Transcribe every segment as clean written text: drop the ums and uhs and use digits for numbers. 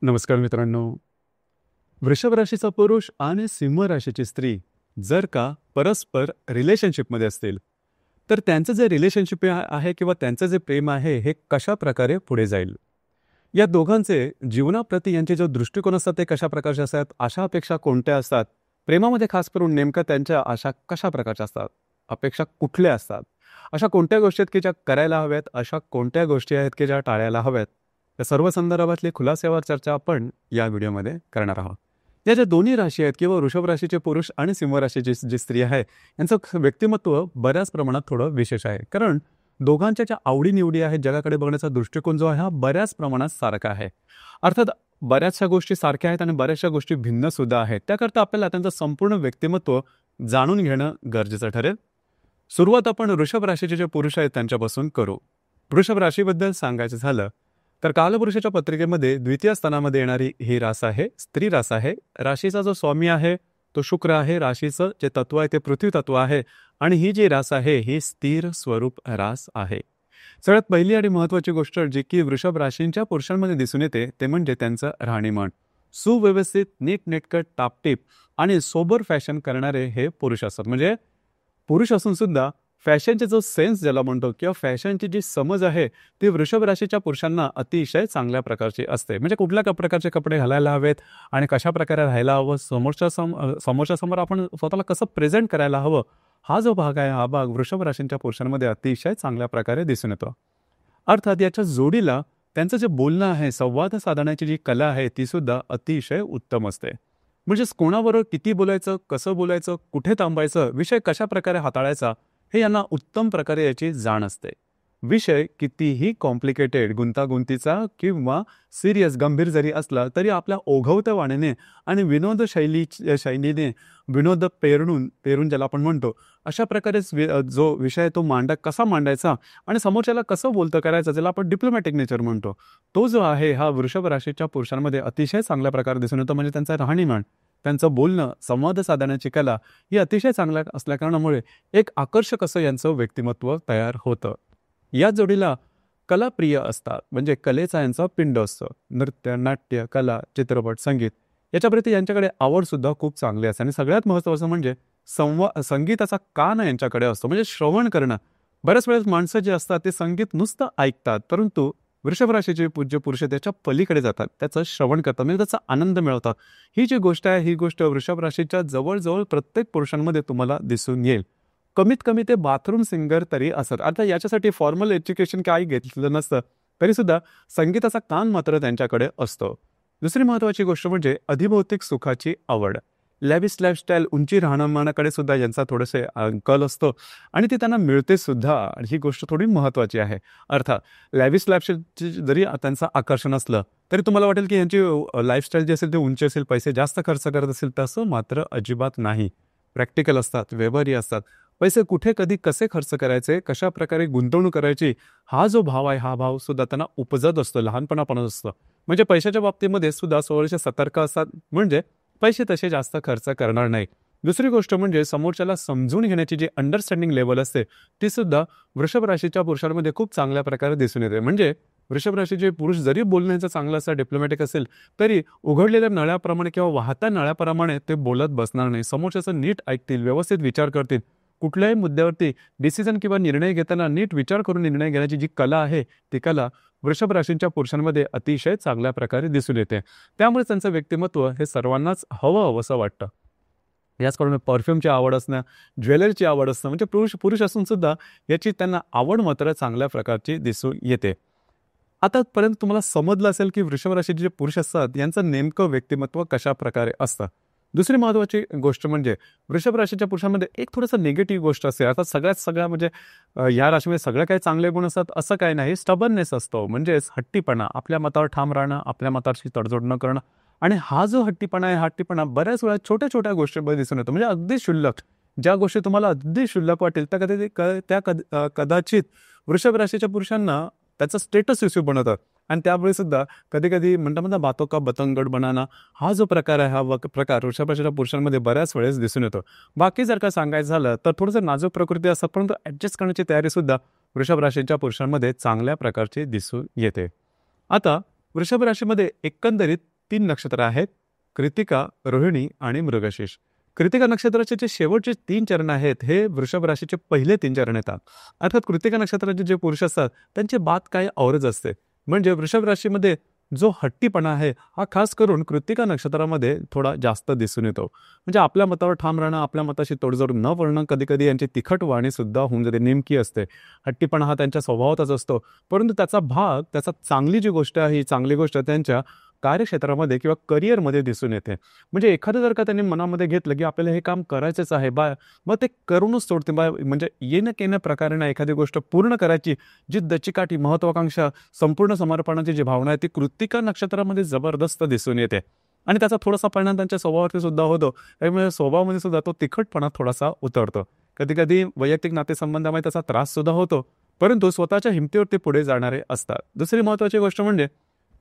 नमस्कार मित्रांनो. वृषभ राशीचा पुरुष आणि सिंह राशीची स्त्री जर का परस्पर रिलेशनशिपमध्ये असतील, तर त्यांचं जे रिलेशनशिप आहे किंवा त्यांचं जे प्रेम आहे हे कशा प्रकारे पुढे जाईल. या दोघांचे जीवनाप्रती यांचे जो दृष्टिकोन असतात ते कशा प्रकारचे असतात, आशा अपेक्षा कोणत्या असतात, प्रेमामध्ये खास करून नेमकं त्यांच्या आशा कशा प्रकारच्या असतात, अपेक्षा कुठल्या असतात, अशा कोणत्या गोष्टी आहेत की ज्या करायला हव्यात, अशा कोणत्या गोष्टी आहेत की ज्या टाळायला हव्यात, या सर्व संदर्भातली खुलासेवर चर्चा आपण या व्हिडिओमध्ये करणार आहोत. या ज्या दोन्ही राशी आहेत किंवा वृषभ राशीचे पुरुष आणि सिंह राशीची जी स्त्री आहे यांचं व्यक्तिमत्व बऱ्याच प्रमाणात थोडं विशेष आहे. कारण दोघांच्या ज्या आवडीनिवडी आहेत, जगाकडे बघण्याचा दृष्टिकोन जो आहे हा बऱ्याच प्रमाणात सारखा आहे. अर्थात बऱ्याचशा गोष्टी सारख्या आहेत आणि बऱ्याचशा गोष्टी भिन्न सुद्धा आहेत. त्याकरता आपल्याला त्यांचं संपूर्ण व्यक्तिमत्व जाणून घेणं गरजेचं ठरेल. सुरुवात आपण वृषभ राशीचे जे पुरुष आहेत त्यांच्यापासून करू. वृषभ राशीबद्दल सांगायचं झालं तर कालपुरुषाच्या पत्रिकेमध्ये द्वितीय स्थानामध्ये येणारी ही रास आहे, स्त्री रास आहे. राशीचा जो स्वामी आहे तो शुक्र आहे. राशीचं जे तत्व आहे ते पृथ्वी तत्व आहे आणि ही जी रास आहे ही स्थिर स्वरूप रास आहे. सगळ्यात पहिली आणि महत्वाची गोष्ट जी की वृषभ राशींच्या पुरुषांमध्ये दिसून येते ते म्हणजे त्यांचं राहणीमान. सुव्यवस्थित, नीटनेटकट, टापटीप आणि सोबर फॅशन करणारे हे पुरुष असतात. म्हणजे पुरुष असून सुद्धा फॅशनचे जो सेन्स ज्याला म्हणतो किंवा फॅशनची जी समज आहे ती वृषभ राशीच्या पुरुषांना अतिशय चांगल्या प्रकारची असते. म्हणजे कुठल्या प्रकारचे कपडे घालायला हवेत आणि कशा प्रकारे राहायला हवं, समोरच्या समोर आपण स्वतःला कसं प्रेझेंट करायला हवं, हा जो भाग आहे हा भाग वृषभ राशींच्या पुरुषांमध्ये अतिशय चांगल्या प्रकारे दिसून येतो. अर्थात याच्या जोडीला त्यांचं जे बोलणं आहे, संवाद साधण्याची जी कला आहे ती सुद्धा अतिशय उत्तम असते. म्हणजेच कोणाबरोबर किती बोलायचं, कसं बोलायचं, कुठे थांबायचं, विषय कशा प्रकारे हाताळायचा हे यांना उत्तम प्रकारे याची जाण असते. विषय कितीही कॉम्प्लिकेटेड, गुंतागुंतीचा किंवा सिरियस, गंभीर जरी असला तरी आपल्या ओघवत्या वाणीने आणि विनोद शैलीने विनोद पेरून ज्याला आपण म्हणतो अशा प्रकारेच जो विषय तो कसा मांडायचा आणि समोरच्याला कसं बोलतं करायचं, ज्याला आपण डिप्लोमॅटिक नेचर म्हणतो, तो जो आहे हा वृषभ राशीच्या पुरुषांमध्ये अतिशय चांगल्या प्रकारे दिसून येतो. म्हणजे त्यांचा राहणीमान, त्यांचं बोलणं, संवाद साधण्याची कला ही अतिशय चांगल्या असल्या कारणामुळे एक आकर्षक असं यांचं व्यक्तिमत्व तयार होतं. या जोडीला कलाप्रिय असतात. म्हणजे कलेचा यांचा पिंड असतो. नृत्य, नाट्य, कला, चित्रपट, संगीत याच्याप्रती यांच्याकडे आवड सुद्धा खूप चांगली असते. आणि सगळ्यात महत्त्वाचं म्हणजे संगीताचा कान यांच्याकडे असतो. म्हणजे श्रवण करणं. बऱ्याच वेळेस माणसं जे असतात ते संगीत नुसतं ऐकतात, परंतु वृषभ राशीचे पूज्य पुरुष त्याच्या पलीकडे जातात, त्याचं श्रवण करतात, म्हणजे त्याचा आनंद मिळवतात. ही जी गोष्ट आहे ही गोष्ट वृषभ राशीच्या जवळजवळ प्रत्येक पुरुषांमध्ये तुम्हाला दिसून येईल. कमीत कमी ते बाथरूम सिंगर तरी असत. आता याच्यासाठी फॉर्मल एज्युकेशन काही घेतलेलं नसतं तरी सुद्धा संगीताचा कान मात्र त्यांच्याकडे असतो. दुसरी महत्वाची गोष्ट म्हणजे अधिभौतिक सुखाची आवड. लॅविश लाईफस्टाईल, उंची राहणीमानाकडे सुद्धा यांचा थोडेसे कल असतो आणि ती त्यांना मिळते सुद्धा. ही गोष्ट थोडी महत्वाची आहे. अर्थात लॅविश लाईफस्टाईल जरी त्यांचं आकर्षण असलं तरी तुम्हाला वाटेल की यांची लाईफस्टाईल जी असेल ती उंची असेल, पैसे जास्त खर्च करत असेल, तसं मात्र अजिबात नाही. प्रॅक्टिकल असतात, व्यवहारी असतात. पैसे कुठे, कधी, कसे खर्च करायचे, कशा प्रकारे गुंतवणूक करायची, हा जो भाव आहे हा भाव सुद्धा त्यांना उपजत असतो, लहानपणापासून असतं. म्हणजे पैशाच्या बाबतीमध्ये सुद्धा थोडेसे सतर्क असतात. म्हणजे पैसे तसे जास्त खर्च करणार नाही. दुसरी गोष्ट म्हणजे समोरच्याला समजून घेण्याची जी अंडरस्टँडिंग लेवल असते ती सुद्धा वृषभ राशीच्या पुरुषांमध्ये खूप चांगल्या प्रकारे दिसून येते. म्हणजे वृषभ राशीचे पुरुष जरी बोलण्याचं चांगलं असं डिप्लोमॅटिक असेल तरी उघडलेल्या नळ्याप्रमाणे किंवा वाहत्या नळ्याप्रमाणे ते बोलत बसणार नाही. समोरच्याचं नीट ऐकतील, व्यवस्थित विचार करतील. कुठल्याही मुद्द्यावरती डिसिजन किंवा निर्णय घेताना नीट विचार करून निर्णय घेण्याची जी कला आहे ती कला वृषभ राशींच्या पुरुषांमध्ये अतिशय चांगल्या प्रकारे दिसून येते. त्यामुळे त्यांचं व्यक्तिमत्व हे सर्वांनाच हवं असं वाटतं. याचकडून परफ्यूमची आवड असणं, ज्वेलरीची आवड असणं, म्हणजे पुरुष असून सुद्धा याची त्यांना आवड मात्र चांगल्या प्रकारची दिसून येते. आतापर्यंत तुम्हाला समजलं असेल की वृषभ राशीचे जे पुरुष असतात यांचं नेमकं व्यक्तिमत्व कशा प्रकारे असतं. दुसरी महत्त्वाची गोष्ट म्हणजे वृषभ राशीच्या पुरुषांमध्ये एक थोडंसं निगेटिव्ह गोष्ट असते. आता सगळ्या म्हणजे या राशीमध्ये सगळ्या काही चांगले गुण असतात असं काही नाही. स्टबर्ननेस असतो, म्हणजेच हट्टीपणा, आपल्या मतावर ठाम राहणं, आपल्या मताशी तडजोड न करणं. आणि हा जो हट्टीपणा आहे, हट्टीपणा बऱ्याच वेळा छोट्या छोट्या गोष्टींमध्ये दिसून येतो. म्हणजे अगदी क्षुल्लक, ज्या गोष्टी तुम्हाला अगदी क्षुल्लक वाटेल त्या कदाचित वृषभ राशीच्या पुरुषांना त्याचं स्टेटस इश्यू बनवतात. आणि त्यावेळी सुद्धा कधी कधी म्हणता बातो का बतंगड बनाना हा जो प्रकार आहे हा प्रकार वृषभ राशीच्या पुरुषांमध्ये बऱ्याच वेळेस दिसून येतो. बाकी जर का सांगायचं झालं तर थोडंसं नाजूक प्रकृती असतात, परंतु ॲडजस्ट करण्याची तयारी सुद्धा वृषभ राशीच्या पुरुषांमध्ये चांगल्या प्रकारची दिसून येते. आता वृषभ राशीमध्ये एकंदरीत 3 नक्षत्र आहेत, कृतिका, रोहिणी आणि मृगशीर्ष. कृतिका नक्षत्राचे जे शेवटचे 3 चरण आहेत हे वृषभ राशीचे पहिले 3 चरण येतात. अर्थात कृतिका नक्षत्राचे जे पुरुष असतात त्यांची बात काही औरच असते. म्हणजे वृषभ राशीमध्ये जो हट्टीपणा आहे हा खास करून कृतिका नक्षत्रामध्ये थोडा जास्त दिसून येतो. म्हणजे आपल्या मतावर ठाम राहणं, आपल्या मताशी तोडजोड न बोलणं, कधी कधी यांची तिखट वाणी सुद्धा होऊन जाते, नेमकी असते. हट्टीपणा हा त्यांच्या स्वभावातच असतो, परंतु त्याचा भाग, त्याचा चांगली जी गोष्ट आहे ही चांगली गोष्ट त्यांच्या कार्यक्षेत्रामध्ये किंवा करिअरमध्ये दिसून येते. म्हणजे एखादं जर का त्यांनी मनामध्ये घेतलं की आपल्याला हे काम करायचंच आहे बा, मग ते करूनच सोडते बा. म्हणजे येणं केण्या प्रकारे एखादी गोष्ट पूर्ण करायची जी दचिकाठी, महत्वाकांक्षा, संपूर्ण समर्पणाची जी भावना आहे ती कृत्तिका नक्षत्रामध्ये जबरदस्त दिसून येते. आणि त्याचा थोडासा परिणाम त्यांच्या स्वभावावरती सुद्धा होतो. त्यामुळे स्वभावामध्ये सुद्धा तो तिखटपणा थोडासा उतरतो. कधी कधी वैयक्तिक नातेसंबंधामध्ये त्याचा त्रास सुद्धा होतो, परंतु स्वतःच्या हिमतीवरती पुढे जाणारे असतात. दुसरी महत्वाची गोष्ट म्हणजे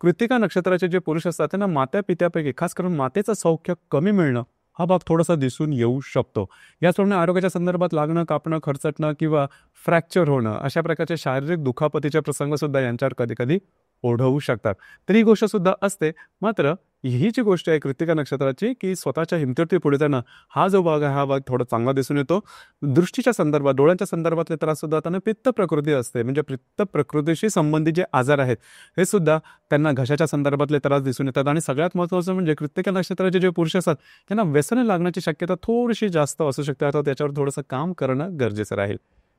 कृत्तिका नक्षत्राचे जे पुरुष असतात त्यांना मात्या पित्यापैकी खास करून मातेचं सौख्य कमी मिळणं हा भाग थोडासा दिसून येऊ शकतो. याचप्रमाणे आरोग्याच्या संदर्भात लागणं, कापणं, खरचटणं किंवा फ्रॅक्चर होणं अशा प्रकारचे शारीरिक दुखापतीचे प्रसंग सुद्धा यांच्यावर कधी कधी ओढवू शकतात. तर ही गोष्ट सुद्धा असते. मात्र ही जी गोष्ट आहे कृत्तिका नक्षत्राची की स्वतःच्या हिमतीवरती पुढे जाणं हा जो भाग आहे हा भाग थोडा चांगला दिसून येतो. दृष्टीच्या संदर्भात, डोळ्यांच्या संदर्भातले त्रास सुद्धा त्यांना पित्त प्रकृती असते. म्हणजे पित्त प्रकृतीशी संबंधित जे आजार आहेत हे सुद्धा त्यांना घशाच्या संदर्भातले त्रास दिसून येतात. आणि सगळ्यात महत्त्वाचं म्हणजे कृत्तिका नक्षत्राचे जे पुरुष असतात त्यांना व्यसने लागण्याची शक्यता थोडीशी जास्त असू शकते. आता त्याच्यावर थोडंसं काम करणं गरजेचं राहील.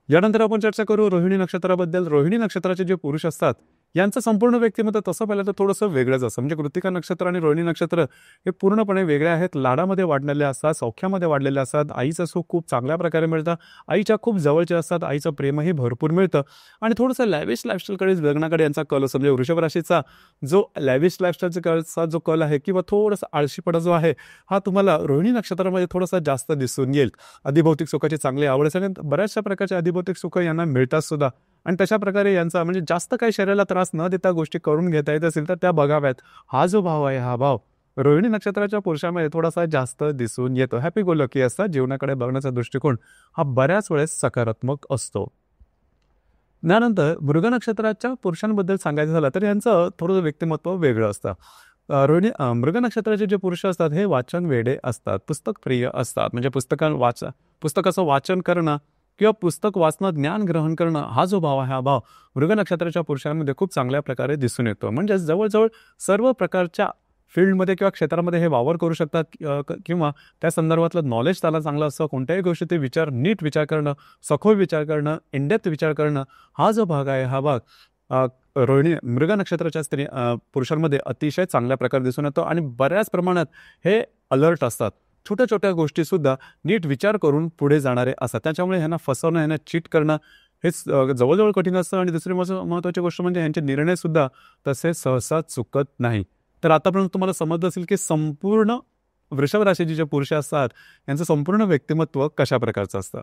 यानंतर आपण चर्चा करू रोहिणी नक्षत्राबद्दल. रोहिणी नक्षत्राचे जे पुरुष असतात यांचं संपूर्ण व्यक्तिमत्व तसं पाहिलं तर थोडंसं वेगळंच असतं. म्हणजे कृत्तिका नक्षत्र आणि रोहिणी नक्षत्र हे पूर्णपणे वेगळे आहेत. लाडामध्ये वाढलेले असतात, सौख्यामध्ये वाढलेले असतात, आईचं सुख खूप चांगल्या प्रकारे मिळतं, आईच्या खूप जवळचे असतात, आईचं प्रेमही भरपूर मिळतं आणि थोडंसं लॅविश लाईफस्टाईलकडे जगण्याकडे यांचा कल असतो. म्हणजे वृषभ राशीचा जो लॅविश लाईफस्टाईलचा जो कल आहे किंवा थोडासा आळशीपणा जो आहे हा तुम्हाला रोहिणी नक्षत्रामध्ये थोडासा जास्त दिसून येईल. अधिभौतिक सुखाची चांगली आवड असेल, बऱ्याचशा प्रकारचे अधिभौतिक सुख यांना मिळतात सुद्धा. आणि तशा प्रकारे यांचा म्हणजे जास्त काही शरीराला त्रास न देता गोष्टी करून घेता येत असेल तर त्या बघाव्यात. हा जो भाव आहे हा भाव रोहिणी नक्षत्राच्या पुरुषामध्ये थोडासा जास्त दिसून येतो. हॅपी गो लकी असतात. जीवनाकडे बघण्याचा दृष्टिकोन हा बऱ्याच वेळेस सकारात्मक असतो. त्यानंतर मृग नक्षत्राच्या पुरुषांबद्दल सांगायचं झालं तर यांचं थोडं व्यक्तिमत्व वेगळं असतं. मृग नक्षत्राचे जे पुरुष असतात हे वाचन वेडे असतात, पुस्तकप्रिय असतात. म्हणजे पुस्तकाचं वाचन करणं किंवा पुस्तक वाचणं, ज्ञान ग्रहण करणं हा जो भाव आहे हा भाव मृग नक्षत्राच्या पुरुषांमध्ये खूप चांगल्या प्रकारे दिसून येतो. म्हणजे जवळजवळ सर्व प्रकारच्या फील्डमध्ये किंवा क्षेत्रामध्ये हे वावर करू शकतात किंवा त्या संदर्भातलं नॉलेज त्याला चांगलं असतं. कोणत्याही गोष्टीचे नीट विचार करणं, सखोल विचार करणं, इनडेप्थ विचार करणं हा जो भाग आहे हा भाग रोहिणी मृग नक्षत्राच्या पुरुषांमध्ये अतिशय चांगल्या प्रकारे दिसून येतो. आणि बऱ्याच प्रमाणात हे अलर्ट असतात. छोट्या छोट्या गोष्टीसुद्धा नीट विचार करून पुढे जाणारे असतात. त्याच्यामुळे ह्यांना फसवणं, ह्यांना चीट करणं हेच जवळजवळ कठीण असतं. आणि दुसरी महत्त्वाची गोष्ट म्हणजे यांचे निर्णयसुद्धा तसे सहसा चुकत नाही. तर आतापर्यंत तुम्हाला समजलं असेल की संपूर्ण वृषभ राशीचे जे पुरुष असतात यांचं संपूर्ण व्यक्तिमत्व कशा प्रकारचं असतं.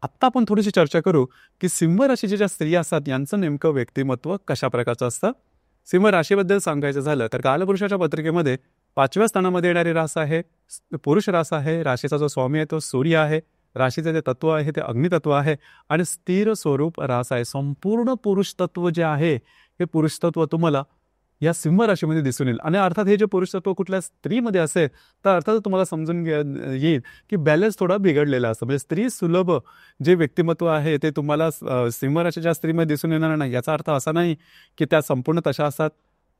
आत्ता आपण थोडीशी चर्चा करू की सिंह राशीच्या ज्या स्त्रिया असतात यांचं नेमकं व्यक्तिमत्व कशा प्रकारचं असतं. सिंह राशीबद्दल सांगायचं झालं तर कालपुरुषाच्या पत्रिकेमध्ये 5व्या स्थानामध्ये येणारी रास आहे, पुरुष रास आहे. राशीचा जो स्वामी आहे तो सूर्य आहे. राशीचे जे तत्व आहे ते अग्नितत्व आहे आणि स्थिर स्वरूप रास आहे. संपूर्ण पुरुष तत्व जे आहे हे पुरुष तत्व तुम्हाला या सिंह राशीमध्ये दिसून येईल. आणि अर्थात हे जे पुरुष तत्व कुठल्या स्त्रीमध्ये असेल तर अर्थात तुम्हाला समजून येईल की बॅलन्स थोडा बिघडलेला असतो. म्हणजे स्त्री सुलभ जे व्यक्तिमत्व आहे ते तुम्हाला सिंह राशीच्या स्त्रीमध्ये दिसून येणार नाही. याचा अर्थ असा नाही की त्या संपूर्ण तशा असतात,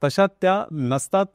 तशा त्या नसतात.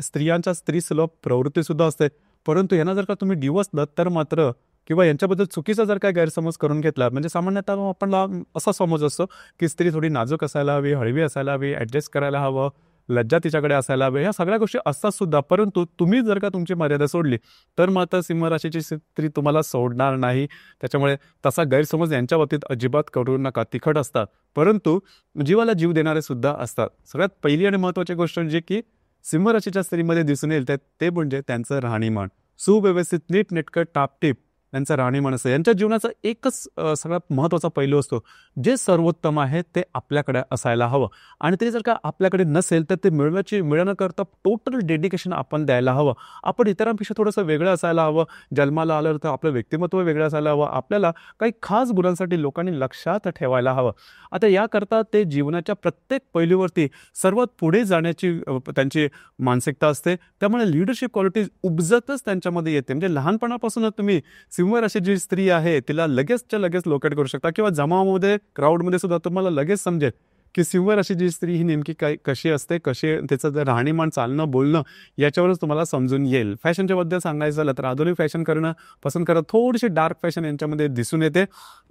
स्त्रियांच्या स्त्री सुलभ प्रवृत्ती सुद्धा असते. परंतु यांना जर का तुम्ही डिवचलं तर मात्र किंवा यांच्याबद्दल चुकीचा जर काय गैरसमज करून घेतला, म्हणजे सामान्यतः आपण असा समज असतो की स्त्री थोडी नाजूक असायला हवी, हळवी असायला हवी, ॲडजस्ट करायला हवं, लज्जा तिच्याकडे असायला हवी, ह्या सगळ्या गोष्टी असतात सुद्धा. परंतु तुम्ही जर का तुमची मर्यादा सोडली तर मात्र सिंह राशीची स्त्री तुम्हाला सोडणार नाही. त्याच्यामुळे तसा गैरसमज यांच्या बाबतीत अजिबात करू नका. तिखट असतात परंतु जीवाला जीव देणारे सुद्धा असतात. सगळ्यात पहिली आणि महत्त्वाची गोष्ट जी की सिंह राशीच्या स्त्रीमध्ये दिसून येईल ते म्हणजे त्यांचं राहणीमान सुव्यवस्थित, नीटनेटकं, टापटीप त्यांचं राहणीमान असतं, यांच्या जीवनाचा एकच सगळ्यात महत्त्वाचा पैलू असतो, जे सर्वोत्तम आहे ते आपल्याकडे असायला हवं. आणि ते जर का आपल्याकडे नसेल तर ते मिळवण्याकरता टोटल डेडिकेशन आपण द्यायला हवं. आपण इतरांपेक्षा थोडंसं वेगळं असायला हवं. जन्माला आलं तर आपलं व्यक्तिमत्व वेगळं असायला हवं. आपल्याला काही खास गुणांसाठी लोकांनी लक्षात ठेवायला हवं. आता याकरता ते जीवनाच्या प्रत्येक पैलूवरती सर्वात पुढे जाण्याची त्यांची मानसिकता असते. त्यामुळे लीडरशिप क्वालिटीज उपजतच त्यांच्यामध्ये येते. म्हणजे लहानपणापासूनच तुम्ही सिंह राशीची स्त्री आहे तिला लगेचच्या लगेच लोकेट करू शकता, किंवा जमावामध्ये क्राऊडमध्ये सुद्धा तुम्हाला लगेच समजेल की सिंह राशीची स्त्री ही नेमकी काय कशी असते, कशी त्याचं जर राहणीमान, चालणं, बोलणं याच्यावरच तुम्हाला समजून येईल. फॅशनच्या बद्दल सांगायचं झालं तर आधुनिक फॅशन करणं पसंत करत, थोडीशी डार्क फॅशन यांच्यामध्ये दिसून येते.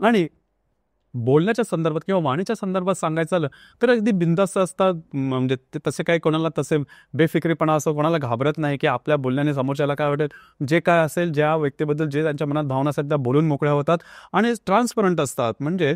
आणि बोलण्याच्या संदर्भात किंवा वाणीच्या संदर्भात सांगायचं झालं तर अगदी बिनधास्त असतात. म्हणजे ते तसे काही कोणाला तसे बेफिक्रीपणा असं कोणाला घाबरत नाही की आपल्या बोलण्याने समोरच्याला काय वाटेल. जे काय असेल, ज्या व्यक्तीबद्दल जे त्यांच्या मनात भावना असतात त्या बोलून मोकळ्या होतात आणि ट्रान्सपरंट असतात, म्हणजे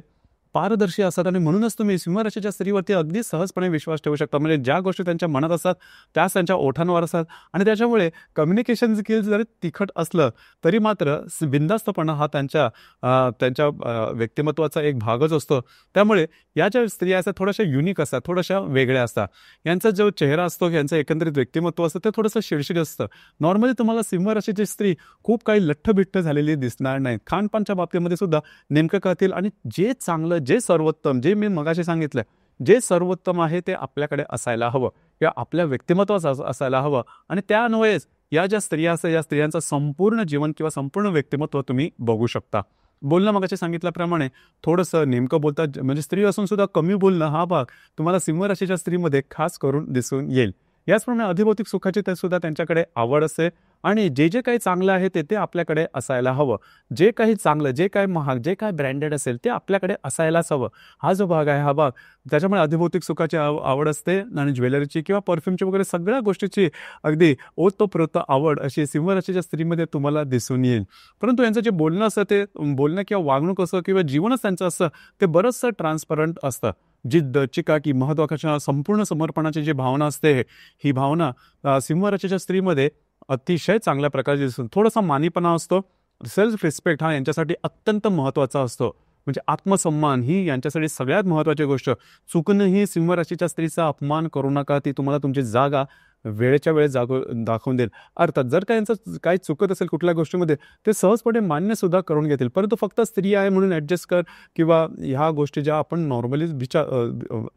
पारदर्शी असतात. आणि म्हणूनच तुम्ही सिंह राशीच्या स्त्रीवरती अगदी सहजपणे विश्वास ठेवू शकता. म्हणजे ज्या गोष्टी त्यांच्या मनात असतात त्याच त्यांच्या ओठांवर असतात. आणि त्याच्यामुळे कम्युनिकेशन स्किल्स जरी तिखट असलं तरी मात्र बिनधास्तपणा हा त्यांच्या व्यक्तिमत्वाचा एक भागच असतो. त्यामुळे या ज्या स्त्रिया असतात थोड्याशा युनिक असतात, थोड्याशा वेगळ्या असतात. यांचा जो चेहरा असतो, यांचं एकंदरीत व्यक्तिमत्व असतं ते थोडंसं शिडशिड असतं. नॉर्मली तुम्हाला सिंह राशीची स्त्री खूप काही लठ्ठबिठ्ठ झालेली दिसणार नाही. खानपानच्या बाबतीमध्ये सुद्धा नेमकं कळतील. आणि जे चांगलं, जे सर्वोत्तम, जे मी मगाशी सांगितलं, जे सर्वोत्तम आहे ते आपल्याकडे असायला हवं किंवा आपल्या व्यक्तिमत्वाचं असायला हवं. आणि त्यान्वयेच या ज्या स्त्रिया असतात या स्त्रियांचं संपूर्ण जीवन किंवा संपूर्ण व्यक्तिमत्व तुम्ही बघू शकता. बोलणं मगाशी सांगितल्याप्रमाणे थोडंसं नेमकं बोलता, म्हणजे स्त्री असून सुद्धा कमी बोलणं हा भाग तुम्हाला सिंह राशीच्या स्त्रीमध्ये खास करून दिसून येईल. याचप्रमाणे अधिभौतिक सुखाची ते सुद्धा त्यांच्याकडे आवड असते. आणि जे काही चांगलं आहे ते आपल्याकडे असायला हवं. जे काही चांगलं, जे काही महाग, जे काही ब्रँडेड असेल ते आपल्याकडे असायलाच हवं. हा जो भाग आहे हा भाग त्याच्यामुळे अधिभौतिक सुखाची आवड असते. आणि ज्वेलरीची किंवा परफ्यूमची वगैरे सगळ्या गोष्टीची अगदी ओतप्रोत आवड अशी सिंह राशीच्या स्त्रीमध्ये तुम्हाला दिसून येईल. परंतु यांचं जे बोलणं असतं ते बोलणं किंवा वागणूक असं किंवा जीवनच त्यांचं असतं ते बरंचसं ट्रान्सपरंट असतं. जिद्द, चिकाटी, महत्त्वाकांक्षा, संपूर्ण समर्पणाची जी भावना असते ही भावना सिंह राशीच्या स्त्रीमध्ये अतिशय चांगल्या प्रकारे दिसून. थोडासा मानीपणा असतो. सेल्फ रिस्पेक्ट हा यांच्यासाठी अत्यंत महत्त्वाचा असतो. म्हणजे आत्मसन्मान ही यांच्यासाठी सगळ्यात महत्त्वाची गोष्ट. चुकूनही सिंह राशीच्या स्त्रीचा अपमान करू नका. ती तुम्हाला तुमची जागा वेळेच्या वेळेस दाखवून देईल. अर्थात जर का यांचं काही चुकत असेल कुठल्या गोष्टीमध्ये ते सहजपणे मान्यसुद्धा करून घेतील. परंतु फक्त स्त्री आहे म्हणून ॲडजस्ट कर किंवा ह्या गोष्टी ज्या आपण नॉर्मली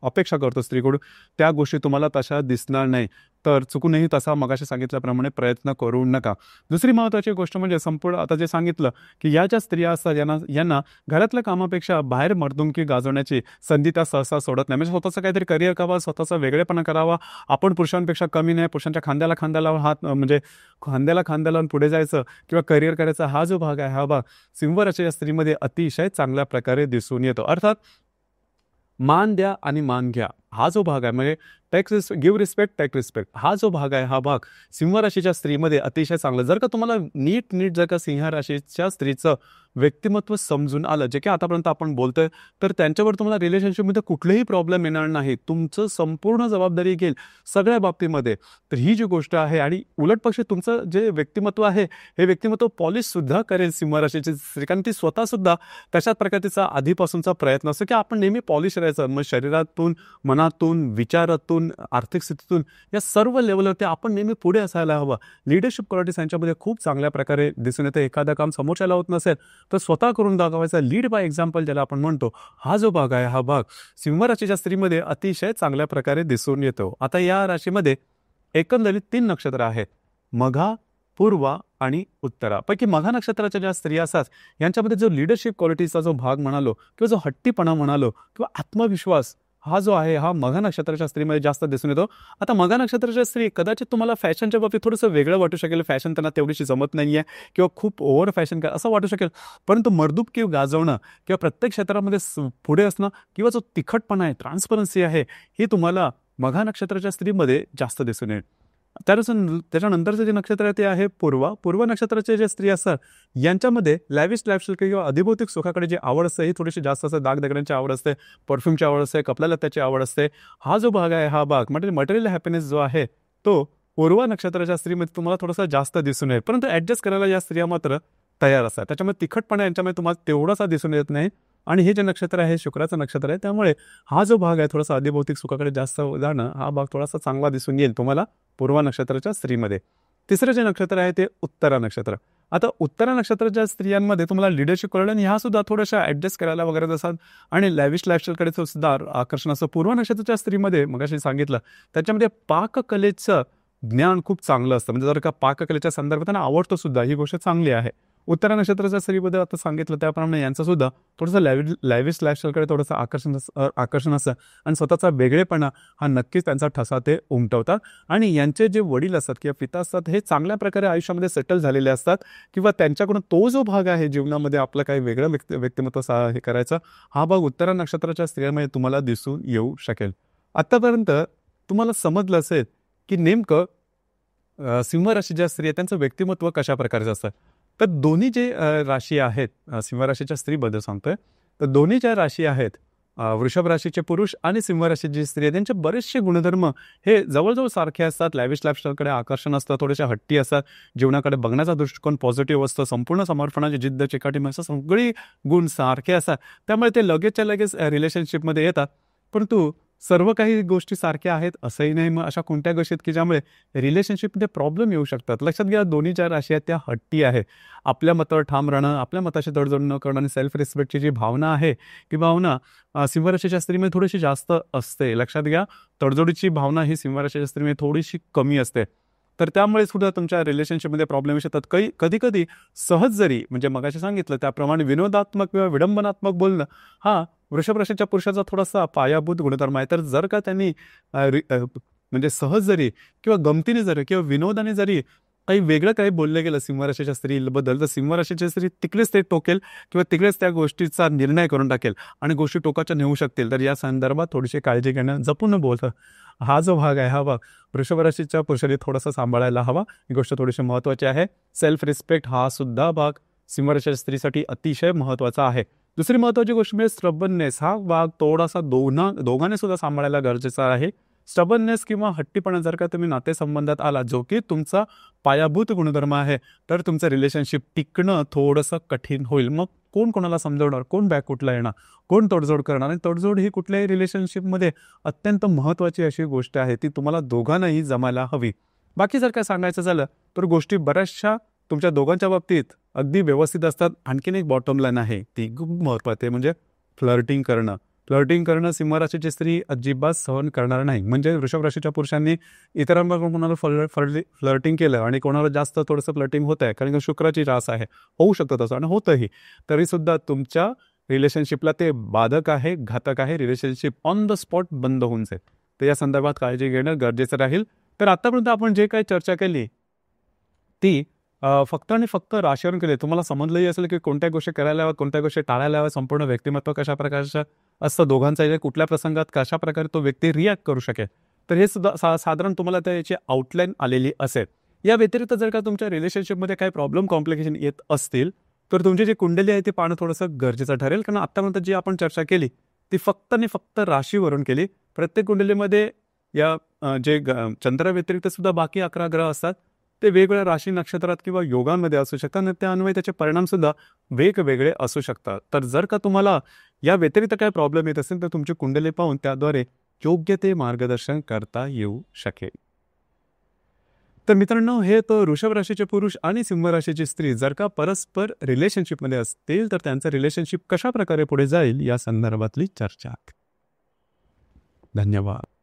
अपेक्षा करतो स्त्रीकडून त्या गोष्टी तुम्हाला तशा दिसणार नाही. तर चुकूनही तसा मगाशी सांगितल्याप्रमाणे प्रयत्न करू नका. दुसरी महत्त्वाची गोष्ट म्हणजे संपूर्ण आता जे सांगितलं की या ज्या स्त्रिया असतात यांना घरातल्या कामापेक्षा बाहेर मर्दुंकी गाजवण्याची संधी त्या सहसा सोडत नाही. म्हणजे स्वतःचं काहीतरी करिअर करावं, स्वतःचा वेगळेपणा करावा. आपण पुरुषांपेक्षा कमी नाही, पुरुषांच्या खांद्याला खांदा लावून म्हणजे खांद्याला खांदा लावून पुढे जायचं किंवा करिअर करायचा हा जो भाग आहे हा भाग सिंह राशीच्या स्त्रीमध्ये अतिशय चांगल्या प्रकारे दिसून येतो. अर्थात मान द्या आणि मान घ्या हा जो भाग आहे, म्हणजे गिव्ह रिस्पेक्ट टेक रिस्पेक्ट हा जो भाग आहे हा भाग सिंह राशीच्या स्त्रीमध्ये अतिशय चांगला. जर का तुम्हाला नीट जर का सिंह राशीच्या स्त्रीचं व्यक्तिमत्व समजून आलं, जे की आतापर्यंत आपण बोलतोय, तर त्यांच्यावर तुम्हाला रिलेशनशिपमध्ये कुठलेही प्रॉब्लेम येणार नाही. तुमचं संपूर्ण जबाबदारी घेईल सगळ्या बाबतीमध्ये. तर ही जी गोष्ट आहे आणि उलट पक्षी तुमचं जे व्यक्तिमत्व आहे हे व्यक्तिमत्व पॉलिशसुद्धा करेल सिंह राशीची स्त्री, कारण ती स्वतःसुद्धा तशाच प्रकारचा आधीपासूनचा प्रयत्न असतो की आपण नेहमी पॉलिश राहायचं. मग शरीरातून, मनातून, विचारातून, आर्थिक स्थितीतून या सर्व लेवलवरती आपण नेहमी पुढे असायला हवं. लिडरशिप क्वालिटीज यांच्यामध्ये खूप चांगल्या प्रकारे दिसून येते. एखादं काम समोरच्याला होत नसेल तर स्वतः करून दाखवायचा, लीड बाय एक्झाम्पल ज्याला आपण म्हणतो, हा जो भाग आहे हा भाग सिंह राशीच्या स्त्रीमध्ये अतिशय चांगल्या प्रकारे दिसून येतो. आता या राशीमध्ये एकंदरीत 3 नक्षत्र आहेत, मघा, पूर्वा आणि उत्तरा. पैकी मघा नक्षत्राच्या ज्या स्त्रिया असतात यांच्यामध्ये जो लिडरशिप क्वालिटीचा जो भाग म्हणालो किंवा जो हट्टीपणा म्हणालो किंवा आत्मविश्वास हा जो आहे हा मघा नक्षत्राच्या स्त्रीमध्ये जास्त दिसून येतो. आता मघा नक्षत्राच्या स्त्री कदाचित तुम्हाला फॅशनच्या बाबतीत थोडंसं वेगळं वाटू शकेल, फॅशन त्यांना तेवढीशी जमत नाही आहे किंवा खूप ओव्हर फॅशन काय असं वाटू शकेल. परंतु मर्दूक गाजवणं किंवा प्रत्येक क्षेत्रामध्ये पुढे असणं किंवा जो तिखटपणा आहे, ट्रान्सपरन्सी आहे, ही तुम्हाला मघा नक्षत्राच्या स्त्रीमध्ये जास्त दिसून येईल. त्याच्यानंतरचं जे नक्षत्र आहे ते आहे पूर्वा. पूर्व नक्षत्राचे जे स्त्री असतात यांच्यामध्ये लॅविश लाईफस्टाईल किंवा अधिभौतिक सुखाकडे जी आवड असते ही थोडीशी जास्त असते. दागदगडांची आवड असते, परफ्यूमची आवड असते, कपड्याला त्याची आवड असते. हा जो भाग आहे हा भाग म्हणजे मटेरियल हॅपीनेस जो आहे तो पूर्व नक्षत्राच्या स्त्रीमध्ये तुम्हाला थोडासा जास्त दिसून येईल. परंतु ॲडजस्ट करायला या स्त्रिया मात्र तयार असतात. त्याच्यामुळे तिखटपणा यांच्यामध्ये तुम्हाला तेवढासा दिसून येत नाही. आणि हे जे नक्षत्र आहे शुक्राचं नक्षत्र आहे, त्यामुळे हा जो भाग आहे थोडासा आधिभौतिक सुखाकडे जास्त जाणं, हा भाग थोडासा चांगला दिसून येईल तुम्हाला पूर्व नक्षत्राच्या स्त्रीमध्ये. तिसरं जे नक्षत्र आहे ते उत्तरा नक्षत्र. आता उत्तरा नक्षत्राच्या स्त्रियांमध्ये तुम्हाला लिडरशिप कळलं आणि ह्या सुद्धा थोड्याशा ऍडजस्ट करायला वगैरे असतात आणि लॅविश लाईफस्टाईलकडे सुद्धा आकर्षण असतं. पूर्व नक्षत्राच्या स्त्रीमध्ये मगाशी सांगितलं त्याच्यामध्ये पाककलेचं ज्ञान खूप चांगलं असतं. म्हणजे जर का पाककलेच्या संदर्भात त्यांना आवडतं सुद्धा, ही गोष्ट चांगली आहे. उत्तरा नक्षत्राच्या स्त्रीबद्दल आता सांगितलं त्याप्रमाणे यांचं सुद्धा थोडंसं लॅविश लाईफस्टाईलकडे थोडंसं आकर्षण असतं आणि स्वतःचा वेगळेपणा हा नक्कीच त्यांचा ठसा ते उमटवतात. आणि यांचे जे वडील असतात किंवा पिता असतात हे चांगल्या प्रकारे आयुष्यामध्ये सेटल झालेले असतात किंवा त्यांच्याकडून तो जो भाग आहे जीवनामध्ये आपलं काही वेगळं व्यक्तिमत्व हे करायचं, हा भाग उत्तरा नक्षत्राच्या स्त्रियांमध्ये तुम्हाला दिसून येऊ शकेल. आतापर्यंत तुम्हाला समजलं असेल की नेमकं सिंह राशीच्या स्त्री त्यांचं व्यक्तिमत्व कशा प्रकारचं असतं. तर दोन्ही जे राशी आहेत, सिंह राशीच्या स्त्रीबद्दल सांगतोय, तर दोन्ही ज्या राशी आहेत, वृषभ राशीचे पुरुष आणि सिंह राशीची स्त्री आहे, त्यांचे बरेचसे गुणधर्म हे जवळजवळ सारखे असतात. लॅविश लाईफस्टाईलकडे आकर्षण असतं, थोडेसे हट्टी असतात, जीवनाकडे बघण्याचा दृष्टिकोन पॉझिटिव्ह असतं, संपूर्ण समर्पणाची जिद्द चिकाटी असं सगळी गुण सारखे असतात. त्यामुळे ते लगेचच्या लगेच रिलेशनशिपमध्ये येतात. परंतु सर्व काही गोष्टी सारख्या आहेत असंही नाही. मग अशा कोणत्या गोष्टीत की ज्यामुळे रिलेशनशिपमध्ये प्रॉब्लेम येऊ शकतात. लक्षात घ्या, दोन्ही ज्या राशी आहेत त्या हट्टी आहे. आपल्या मतावर ठाम राहणं, आपल्या मताशी तडजोड न करणं आणि सेल्फ रिस्पेक्टची जी भावना आहे, की भावना सिंह राशीच्या स्त्रीमध्ये थोडीशी जास्त असते. लक्षात घ्या, तडजोडीची भावना ही सिंह राशीच्या स्त्रीमध्ये थोडीशी कमी असते. तर त्यामुळे सुद्धा तुमच्या रिलेशनशिपमध्ये प्रॉब्लेम येतात. कधी कधी सहज जरी, म्हणजे मगाशी सांगितलं त्याप्रमाणे विनोदात्मक किंवा विडंबनात्मक बोलणं हा वृषभ राशीच्या पुरुषाचा थोडासा पायाभूत गुणधर्म आहे. तर जर का त्यांनी म्हणजे सहज जरी किंवा गमतीने जरी किंवा विनोदाने जरी काही वेगळं काही बोललं गेलं सिंह राशीच्या स्त्रीबद्दल, तर सिंह राशीची स्त्री तिकडेच ते टोकेल किंवा तिकडेच त्या गोष्टीचा निर्णय करून टाकेल आणि गोष्टी टोकाच्या नेऊ शकतील. तर या संदर्भात थोडीशी काळजी घेणं, जपून बोलतं, हा जो भाग आहे हा भाग वृषभ राशीच्या पुरुषांनी थोडासा सांभाळायला हवा. ही गोष्ट थोडीशी महत्त्वाची आहे. सेल्फ रिस्पेक्ट हा सुद्धा भाग सिंह राशीच्या स्त्रीसाठी अतिशय महत्त्वाचा आहे. दुसरी महत्त्वाची गोष्ट म्हणजे स्टबननेस, हा भाग थोडासा दोघांनी सुद्धा सांभाळायला गरजेचा आहे. स्टबननेस किंवा हट्टीपणा जर का तुम्ही नातेसंबंधात आला, जो की तुमचा पायाभूत गुणधर्म आहे, तर तुमचं रिलेशनशिप टिकणं थोडंसं कठीण होईल. मग कोण कोणाला समजवणार, कोण बॅकउटला येणार, कोण तडजोड करणार. आणि तडजोड ही कुठल्याही रिलेशनशिपमध्ये अत्यंत महत्त्वाची अशी गोष्ट आहे, ती तुम्हाला दोघांनाही जमायला हवी. बाकी जर काय सांगायचं झालं तर गोष्टी बऱ्याचशा तुमच्या दोघांच्या बाबतीत अगदी व्यवस्थित असतात. आणखीन एक बॉटम लाईन आहे, ती खूप महत्त्वाची, म्हणजे फ्लर्टिंग करणं. फ्लर्टिंग करणं सिंह राशीची स्त्री अजिबात सहन करणार नाही. म्हणजे वृषभ राशीच्या पुरुषांनी इतरांबरोबर कोणाला फ्लर्टिंग केलं आणि कोणाला जास्त थोडंसं फ्लर्टिंग होत आहे, कारण की शुक्राची रास आहे, होऊ शकतं तसं आणि होतंही, तरीसुद्धा तुमच्या रिलेशनशिपला ते बाधक आहे, घातक आहे. रिलेशनशिप ऑन द स्पॉट बंद होऊन जाईल. तर या संदर्भात काळजी घेणं गरजेचं राहील. तर आतापर्यंत आपण जे काही चर्चा केली ती फक्त आणि फक्त राशीवरून केली. तुम्हाला समजलंही असेल की कोणत्या गोष्टी करायला हव्यात, कोणत्या गोष्टी टाळायला हव्यात, संपूर्ण व्यक्तिमत्व कशा प्रकारचं असतं दोघांचं, कुठल्या प्रसंगात कशा प्रकारे तो व्यक्ती रिॲक्ट करू शकेल. तर हे सुद्धा साधारण तुम्हाला त्याची आउटलाईन आलेली असेल. या व्यतिरिक्त जर का तुमच्या रिलेशनशिपमध्ये काही प्रॉब्लेम कॉम्प्लिकेशन येत असतील तर तुमची जी कुंडली आहे ती पाहणं थोडंसं गरजेचं ठरेल. कारण आतापर्यंत जी आपण चर्चा केली ती फक्त आणि फक्त राशीवरून केली. प्रत्येक कुंडलीमध्ये या जे चंद्रा व्यतिरिक्त सुद्धा बाकी 11 ग्रह असतात, ते वेगवेगळ्या राशी नक्षत्रात किंवा योगांमध्ये असू शकतात आणि त्यान्वये त्याचे परिणाम सुद्धा वेगवेगळे असू शकतात. तर जर का तुम्हाला या व्यतिरिक्त काय प्रॉब्लेम येत असेल तर तुमची कुंडली पाहून त्याद्वारे योग्य ते मार्गदर्शन करता येऊ शकेल. तर मित्रांनो, हे तो वृषभ राशीचे पुरुष आणि सिंह राशीची स्त्री जर का परस्पर रिलेशनशिपमध्ये असतील तर त्यांचं रिलेशनशिप कशा प्रकारे पुढे जाईल या संदर्भातली चर्चा. धन्यवाद.